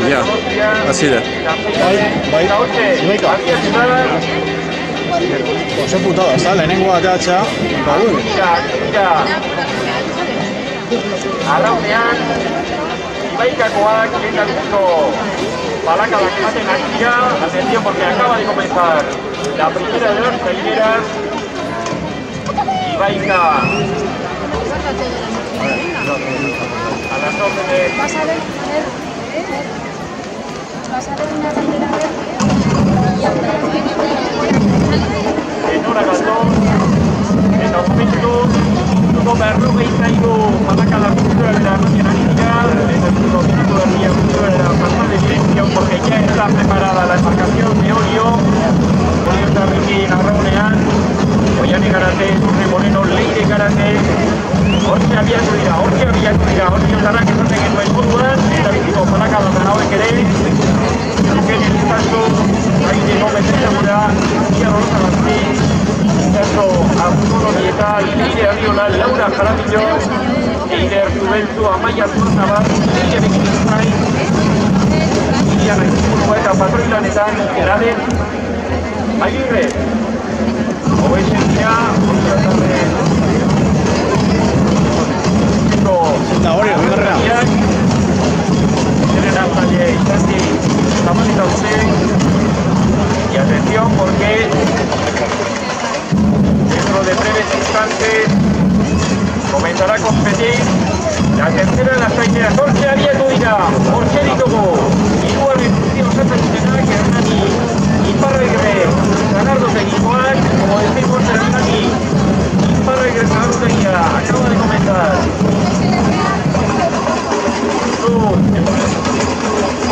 Ja, hasi da. Bai, Ibaika. Oso putada, ez da, lehenengo ateatxea. Arraunean, Ibaikakoak lehendabiziko balakadak ematen ari dira. Atención porque acaba de comenzar la primera de las traineras. Ibaika a las órdenes. Enora Galdón, en los momentos, tuvo Berruga y Zaigo, ataca la cultura de la nacionalidad, en el segundo minuto del día cultura de la pasada de dirección, porque ya está preparada la embarcación de Orio, Orienta Ricky Arraunean, Ollane Garate, Turne Moreno, Leire Garate, Hortxe abiatu dira, Hortxe zarrak esaten genuen moduan, eta biziko palaka da hauek ere, Eugen Elizazo, Aide Gómez Ezagura, Ia Rosa Gazti, Izazo Arturo Nietal, Leire Arriola, Laura Jaramillo, Eider Zubeltu, Amaia Zurnabar, Leire Bekinizai, Iliana Izpurua eta patroilanetan, Eraden, Agirre, Obezen dira, Hortxe Eta hori, bigarrena. Tienen a Talle y Santi la manita usted. Y atención porque dentro de breves instantes comenzará a competir la tercera de las traineras. Hortxe abiatu dira, Hortxe ditugu. Igual Institución Santa Lucena, que Hernani Iparregre, Leonardo Teguicoan, como decimos, Hernani Iparregre, Leonardo Teguía, acaba de comenzar.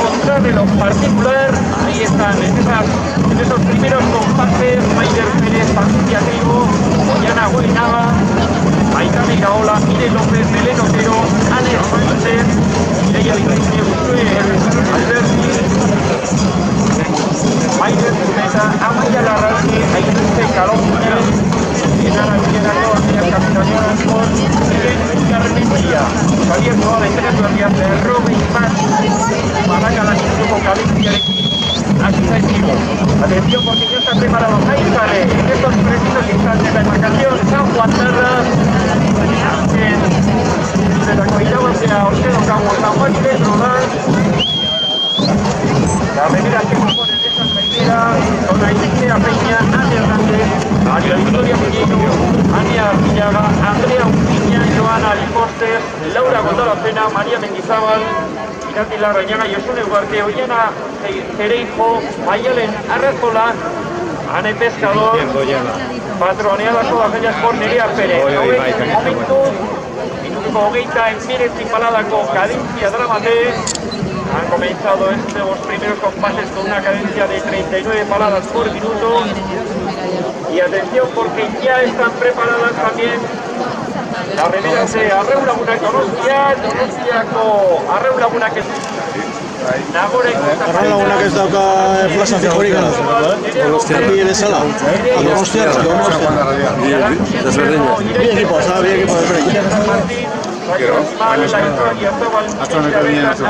Contrarreloj particular, ahí están, en esos primeros compases, Maider Pérez, Patricia Trigo, Ollana Guainaba, Aitana Iraola, Mire López, Belén Otero, Ane Fuentes, Mireia Vicencio, Alberti, Maider Zumeta, Amaya Larralde, Aituse Calómez, Enara Villarano, Andrea Capitanía, con Carremería, Javier Noa, Entrega Tuarias, Robe y Paz, Malaca, la Instituto Calicia, aquí está el chico. Atención porque ya están preparados. Ahí sale, en estos precisos instantes, la embarcación San Juan Terras, de la Coillaba hacia Orcedo Campo, San Juan y Pedro Rodal. La remera que componen de esta trainera son Aisea Peña, Ana Hernández, María Victoria Muñeco, Ania Villaga, Andrea Unciña, Joana Alipostes, Laura Gondolacena, María Mendizábal, Irati Larrañaga, Josune Ugarte, Ollana Cereijo, Mayalen Arrazola, Ane Pescador, patroneada todas ellas por Nerea Pérez. Momentu, minutuko hogeita enmiretzi paladako cadencia Dramate. Han comenzado estos primeros compases con una cadencia de 39 paladas por minuto. Y atención porque ya están preparadas también las remeras de Arreu Lagunak Donostiako Arreu Lagunak Arreu Lagunak ez dauka plazan fijorik gara. Bi bezala. Donostia. Bi equipo, ez da, bi equipo desberdin. Hasta me conviene eso.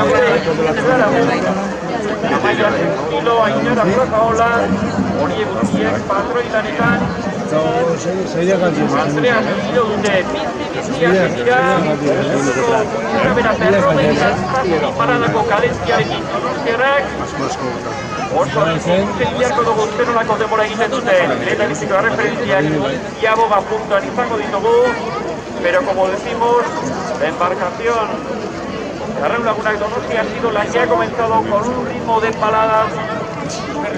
Amaia Zentilo, Ainara Plazaola, Orie Gutiek, patroilanetan, Andrea Zentilo dute, biziak dira, Bera Berrobe eta paradako kadentziarekin Donostiarrak, oso dizintzen biharko dugu zenolako denbora egiten dute, lehen biziko referentziak iaboga puntuan izango ditugu, pero como decimos, la embarcación Arreu Lagunak Donostia ha sido la que ha comenzado con un ritmo de paladas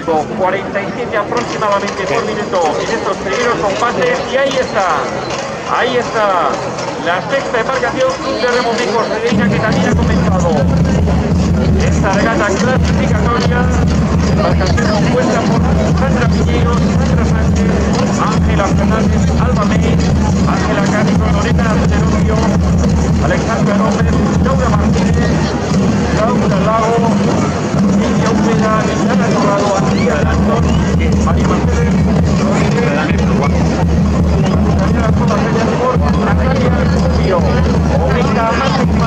47 aproximadamente por minuto en estos primeros compases y ahí está la sexta embarcación Club de Remo Mecos Redeña que también ha comenzado esta regata clasificatoria. Embarcación compuesta por Sandra Piñeiro, Sandra Sánchez, Ángela Fernández, Alba May, Ángela Castro, Lorena Terorio, Alexandra López, Laura Martínez, Laura Lago, Lidia Úbeda, Liliana Torrado, Andrea Landon, María Mercedes, Rodríguez, todas ellas por Natalia Rubio, Omega máxima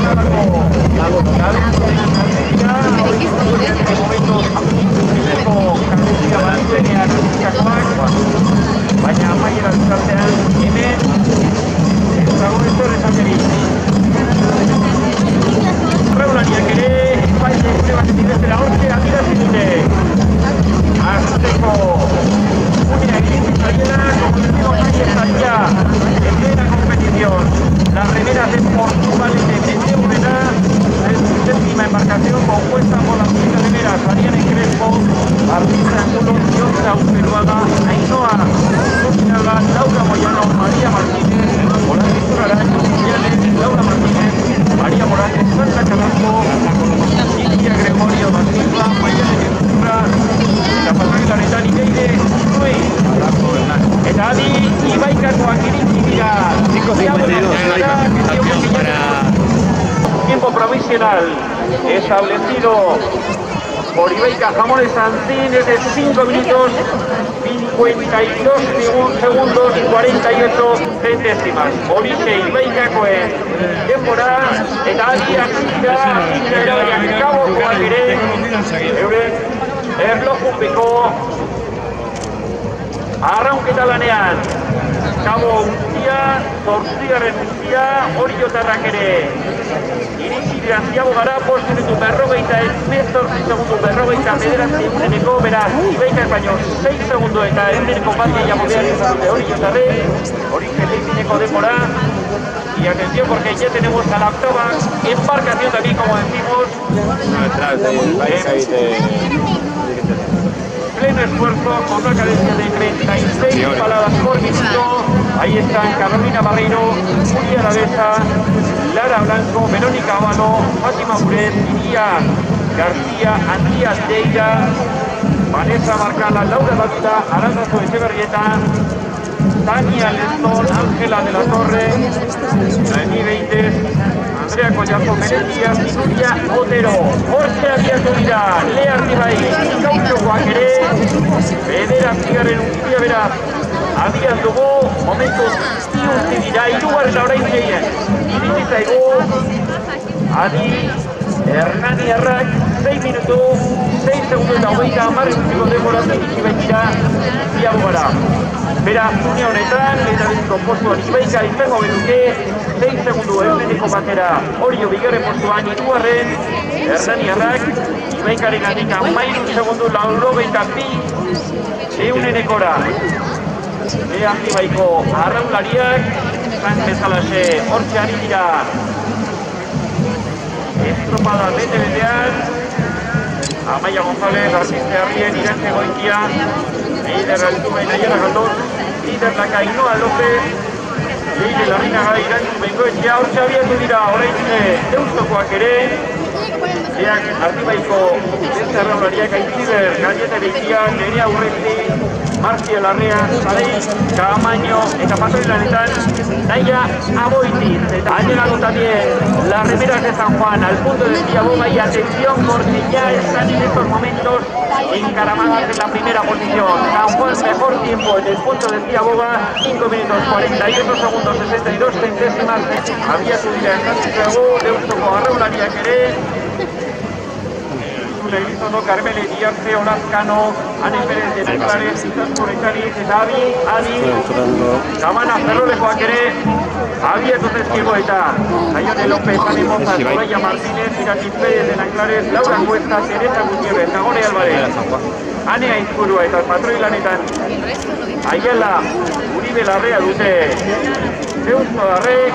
provisional establecido por Ibaica Jamones Sancín es de 5 minutos 52 segundos 48 centésimas. Horixe Ibaikakoen denbora eta adiak zira erabakiak gabokoak ere euren erlojupeko arraunketa lanean. Kabo guztia, zortzigarren guztia, Oriotarrak ere iritsi dira Ziabogara, postunetu berrogeita hemezortzi segundu berrogeita bederatzi eguneneko, beraz, Ibaikak baino 6 segundu eta eguneneko bat gehiago behar izan dute Oriotarrek, Horixe leheneneko denbora. Y atención porque ya tenemos a la octava embarcación también, como decimos, pleno esfuerzo con una cadencia de 36 paladas por minuto. Ahí están Carolina Barreiro, Julia Alavesa, Lara Blanco, Verónica Ávalo, Fátima Muret, Iría García, Andrea Deira, Vanessa Marcala, Laura Baduta, Aranzazu Echeverrieta, Tania Leston, Ángela de la Torre, Noemí Beites, Andrea Collazo Merecías, Nuria Otero, Jorge Abiatu dira, Lea Artibai, Gautxokoak ere, bederatzigarren untzia beraz, abian dugu, momentuz iuntzi dira, hirugarren orain gehien, iritsi zaigu, Adi, Hernaniarrak, 6 minutu, 6 segundu eta hogeita hamar eguntziko denbora iritsi baitira, Ziabogara. Beraz, une honetan, eta biziko postuan Ibaika izango beduke, 6 segundu eguneneko batera Orio bigarren postuan, hirugarren Hernaniarrak, Ibaikaren handik 13 segundu laurogeita bi egunenekora. Behan Ibaiko arraunlariak, zan bezalaxe hortxe ari dira estropada bete-betean, Amaia González, Artiste Arrien, Irantxe Goitia, líder Altume Nayara Galdós, líder Lakainoa López, Leire Larrinaga Irantzu Bengoetxea, hortxe abiatu dira, orain Deustokoak ere, Eak Artibaiko beste arraunlariak Aitziber, Garieta Beitia, Nerea Urresti, Marcia Larrea, Salei, Caamaño, eta patroilanetan, Naya Aboitiz. Ha llegado también las remeras de San Juan al punto de Ziaboga y atención porque ya están en estos momentos encaramadas en la primera posición. San Juan mejor tiempo en el punto de Ziaboga, 5 minutos 41 segundos 62 centésimas. Había subido en Santiago, Deustoko arraunlariak ere. Legizono, Carmele Diarce, Olazcano, Ane Pérez de Nazares, Izazko Rekariz, eta Adi, Gabana Ferrolekoak ere, abiatu zezkiego eta Aione López, Ane Moza, Soraya Martínez, Iratiz Pérez de Nazares, Laura Cuesta, Teresa Gutiérrez, Nagore Álvarez, Ane Aizpurua eta patroilanetan, Aiela, Uribe Larrea dute, Deusto Darrek,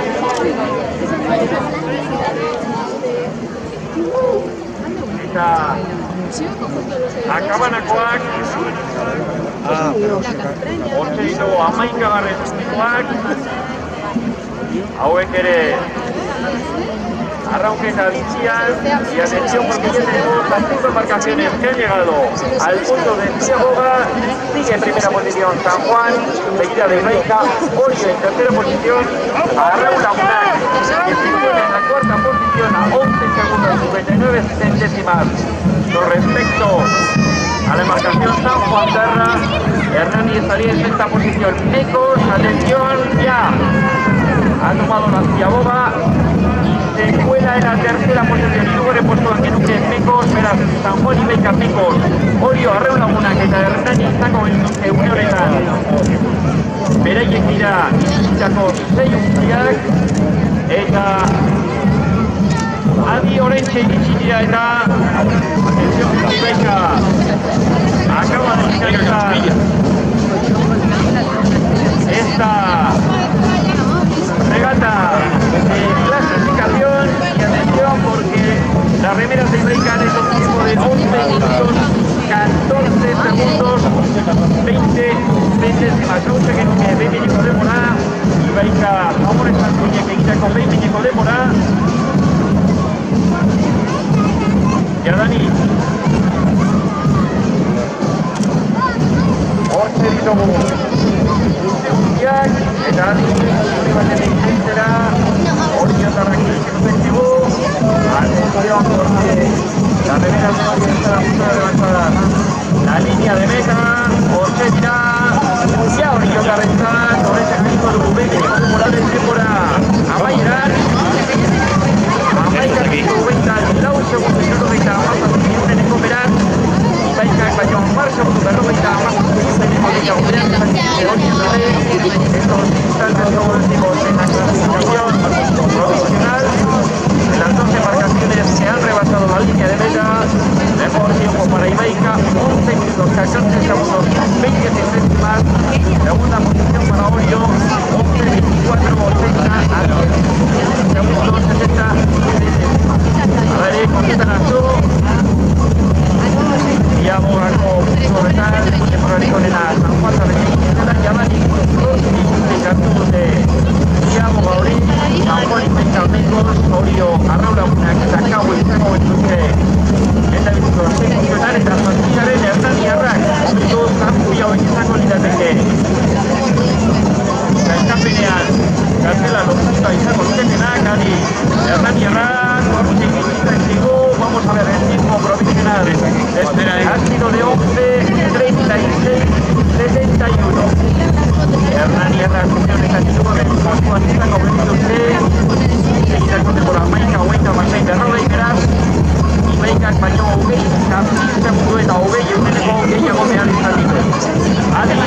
Akabanakoak, hortxe ditugu 11garren zutikoak, hauek ere arraunketa bitxian, y atención porque ya tenemos las 5 embarcaciones que han llegado al punto de Ziaboga. Sigue en primera posición San Juan, seguida de Ibaika, Orio en tercera posición, Arraun Lagunac, que se pone en la cuarta posición a 11 segundos 59 centésimas. Con respecto a la embarcación San Juan Terra, Hernani estaría en sexta posición. Mecos, atención, ya ha tomado la Ziaboga y se cuela en la tercera posición. Y luego repuesto en Genuque Mecos, beraz, San Juan y Beca Mecos, Orio, Arraun Lagunac eta Hernani izango benduke une honetan. Beraiek dira izitako 6 untziak eta Adi oraintxe iritsi dira eta atención Ibaika acaba de finalizar esta regata de clasificación y atención porque las remeras de Ibaika han hecho un tiempo de 11 minutos 14 segundos 20 centésimas. Gauza genuke behin miniko demora, Ibaika Jamones Santuñek egiteko behin miniko demora. Jadani hortxe ditugu guztiak eta adi baten egitera Oriotarrak egiten dugu arraulagunak eta kau izango betuzte. Eta biziko, zein funtzionar eta zazpiaren Hernaniarrak, ondo zazpi hauek izango lirateke. Gaizkapenean, kartela lotuta izango dutetenak, adi, Hernaniarrak, horretik izan zigo, vamos a ver, el ritmo provisional ha sido de 11:36:71. Hernaniarrak funtzionetan izango den kontuan izango betuzte, segitako denbora maika, hogeita, basain berrogei, beraz, Ibaikak baino hogei, segundu eta hogei eguneko gehiago behar izan ditu. Adi,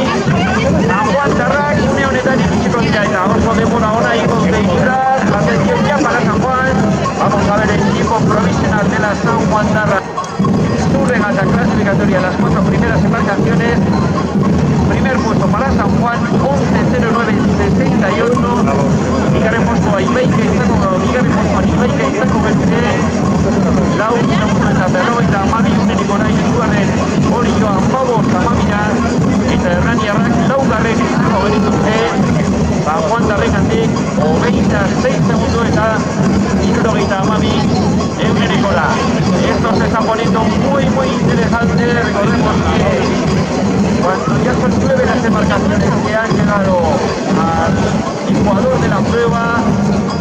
San Juan Darrak une honetan iritsiko dira eta oso denbora ona igo dute ikuraz. Atención ya para San Juan. Vamos a ver el equipo provisional de la San Juan Darrak. Su regata clasificatoria, las 4 primeras embarcaciones. Primer puesto para San Juan, 11:09:68. Bigarren postua Ibaika izango beste. Lau segundu eta berrogeita hamabi uneneko nahi dituaren hori joan Pabos amabira eta Hernaniarrak laugarren izango genituzte San Juan Darrekandik hogeita 6 segundu eta 72 unenekora. Esto se está poniendo muy interesante. Recordemos que cuando ya son 9 las embarcaciones que han llegado al Ecuador de la prueba,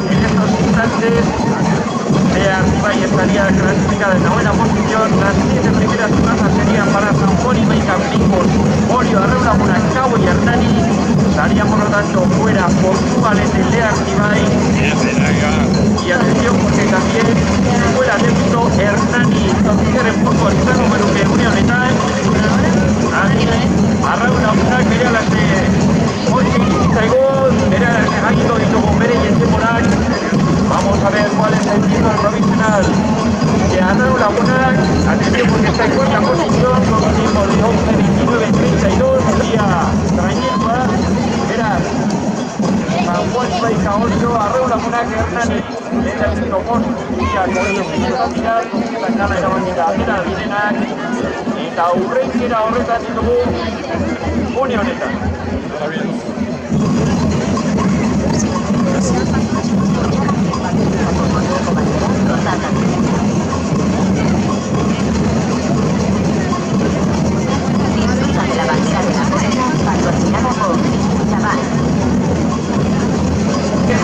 en estos instantes Ibai estaría clasificada en la buena posición. Las 7 primeras plazas serían para San Juan, Ibaika, Blinkos, Orio, Arraula, Cabo y Hernani. Estaría por lo tanto fuera Portugal, Lear, Ibai. Y atención porque también fuera dentro Hernani. Entonces en Portugal izango beruke une honetan. Arraula, berealaxe hoxe iritsaigo, berealaxe jaito ditugu bere jendemonak. Vamos a ver cuál es el tiempo provisional de Arraula Munak. Atención porque está en cuarta posición con un tiempo de 11:29:32. Sería trayectoria. Verás, San Juan Ibaika 8, Arraula Munak, Hernani. Eta biziko post, ia korio zatirak, eta kana erabakita atera direnak. Eta aurrenkera horretan ditugu une honetan.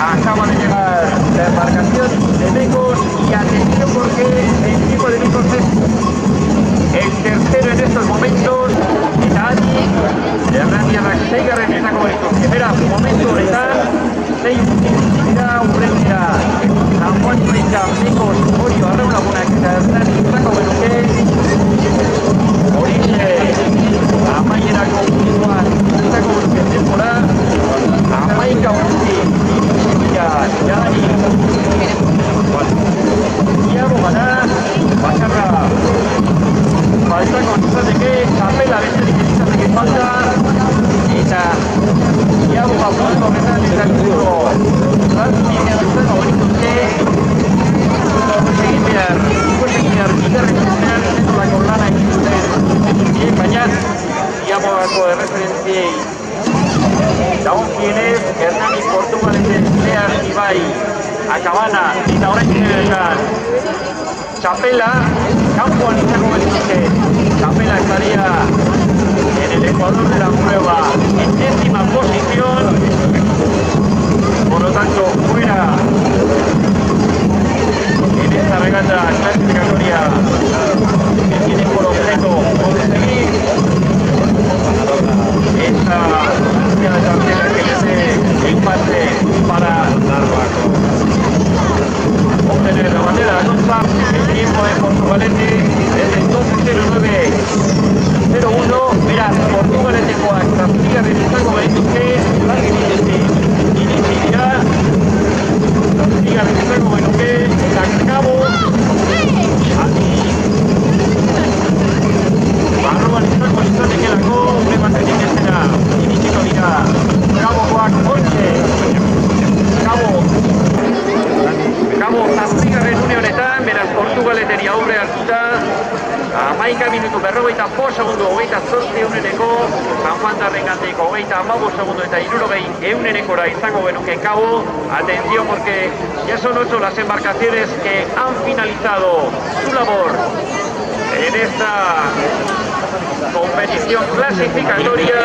Acaba de llegar la embarcación de Mecos y atención porque el equipo de Mecos es el tercero en estos momentos. Italia, Hernaniarrak seigarren izango ditu. Beraz, momentu honetan, sei dira urrenera San Juan Ibaika, Mecos, Orio, Arraulagunak eta Hernani izango benuke. Horixe, amaierako puntuan izango benuke denbora. Amaika urti, Jani, Iago gara, bakarra faltako izateke, kapela besterik izateke falta, eta Iago puntu horretan izateko zazpi izango berituzke, egin behar, bigarren izan, zenolako lana egin duten, baina Iago erreferentziei dagokionez, Hernani, Portugal, Lear, Ibai, Akabana eta orain zinetan Txapela, kanpoan izango betuzke. Txapela estaría en el Ecuador de la prueba en 10ª posición, por lo tanto fuera en esta regata clasificatoria que tiene por objeto conseguir esta tercera que es empate para obtener la bandera rosa. El tiempo de Portugalete es el 12:09:01. Mirad, Portugalete coax, sigue realizando Benítez, iniciará, sigue realizando Benítez, Cabo, aquí. Arroba el centro de que la go, me mantiene que será, inicio dirá, Cabo Coac 11, Cabo bigarren une honetan, beraz Portugaleteri aurre hartuta, 11 minutu 45 segundu, 28 euneneko, Sanjuantarren gandik 35 segundu eta 60 eunenekora izango genuke Cabo. Atención porque ya son 8 las embarcaciones que han finalizado su labor en esta competición clasificatoria.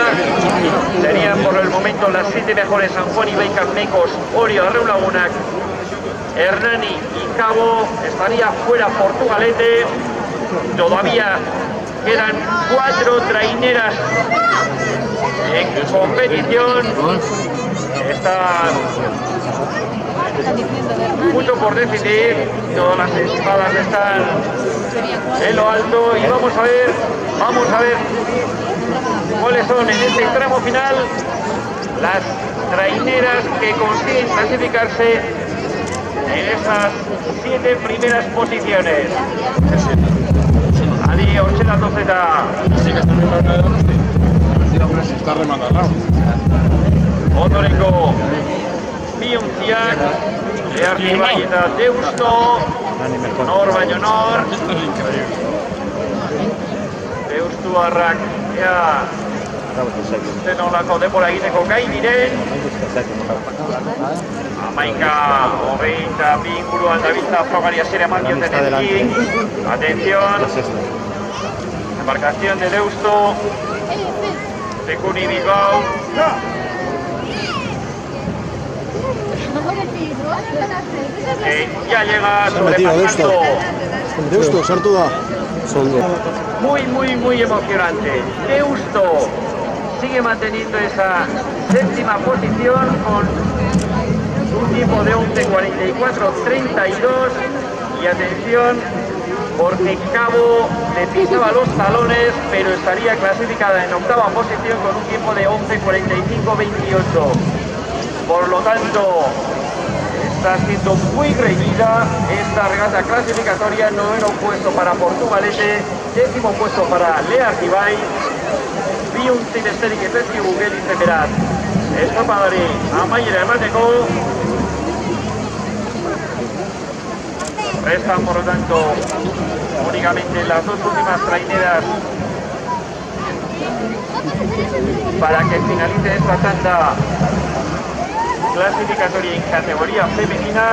Serían por el momento las 7 mejores: San Juan, Ibaica, Mecos, Orio, Arreulagunac, Hernani y Cabo. Estaría fuera Portugalete. Todavía quedan 4 traineras en competición. Está mucho por decidir. Todas las espadas están en lo alto y vamos a ver cuáles son en este tramo final las traineras que consiguen clasificarse en esas 7 primeras posiciones. Adi, Orchela Tozeta. Sí que está remando. Ondorengo Biuntziak, Leartibai eta Deusto, nor baino nor. Deustuarrak zenolako denbora egiteko gai diren. 11:22 inguruan dabiltza frogari hasiera eman diotenekin. Atención. Embarcación de Deusto. Tekuni Bilbao. Ya llega sobrepasando. Deusto, sartu da. Muy emocionante. Deusto sigue manteniendo esa séptima posición con un tiempo de 11:44.32. Y atención, porque Cabo le pisaba los talones, pero estaría clasificada en octava posición con un tiempo de 11:45.28. Por lo tanto, está siendo muy reñida esta regata clasificatoria. Noveno puesto para Portugalete, 10º puesto para Leartibai, Biuntzi besterik ez ezkigu gelditzen beraz. Estropadari amaiera emateko. Restan, por lo tanto, únicamente las 2 últimas traineras para que finalice esta tanda clasificatoria en categoría femenina.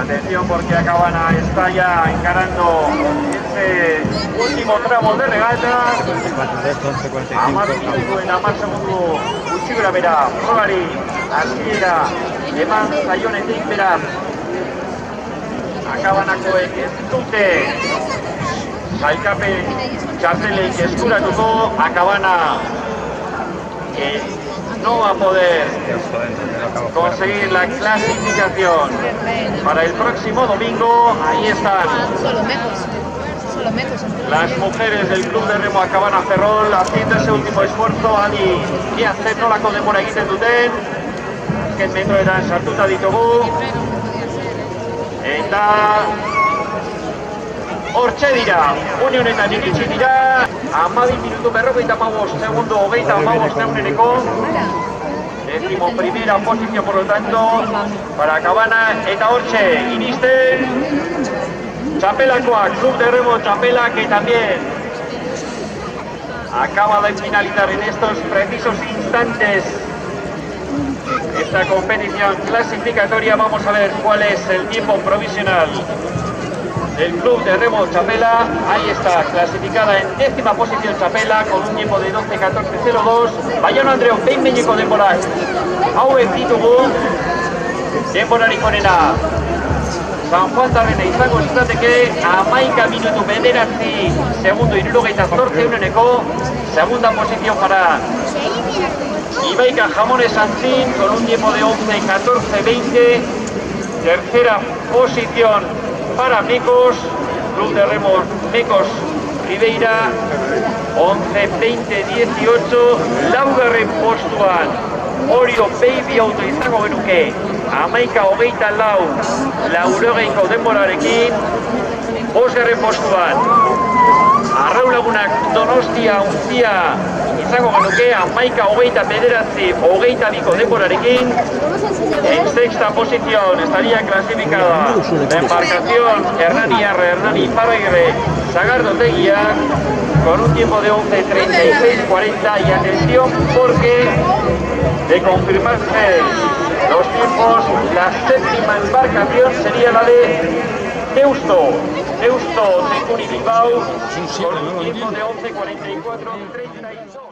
Atención porque Acabana está ya encarando este último tramo de regata. Amar minutuen 10 segundu gutxi bera frogari hasiera eman zaionetik beraz. Akabanakoek ez dute sailkapen txarteleik eskuratuko. Acabana no va a poder conseguir la clasificación para el próximo domingo. Ahí están las mujeres del Club de Remo Acabana Ferrol haciendo ese último esfuerzo. Adi, ia zenolako denbora egiten duten, azken metroetan sartuta ditugu. Eta hortxe dira, une honetan iritsi dira. 12 minutu 45 segundu 35 euneneko. 11ª posición, por lo tanto, para Acabana. Eta hortxe iristen txapelakoak, Club de Remo Txapela, que también acaba de finalizar en estos precisos instantes esta competición clasificatoria. Vamos a ver cuál es el tiempo provisional del Club de Remo Txapela. Ahí está, clasificada en 10ª posición Txapela con un tiempo de 12:14.02. Bayona Andreu, behin behineko denborak hauek ditugu. Denborarik onena Sanjuantarrena izango izateke 11 minutu 9 segundu 78 euneneko. Segunda posición para Ibaica Jamones Santín con un tiempo de 11:14.20. Tercera posición para Mecos, Club de Remo Mecos Ribeira, 11:20.18. Laugarren postuan Orio Baby Auto izango genuke 11:24 denborarekin. Bosgarren postuan Arraulagunak Donostia Untzia izango genuke 11:29 denborarekin. En sexta posición estaría clasificada la embarcación Hernani Iparraguirre Sagardoteguía con un tiempo de 11:36:40 y atención porque de confirmarse los tiempos, la séptima embarcación sería la de Deusto Tecuni Bilbao con un tiempo de 11:44:32.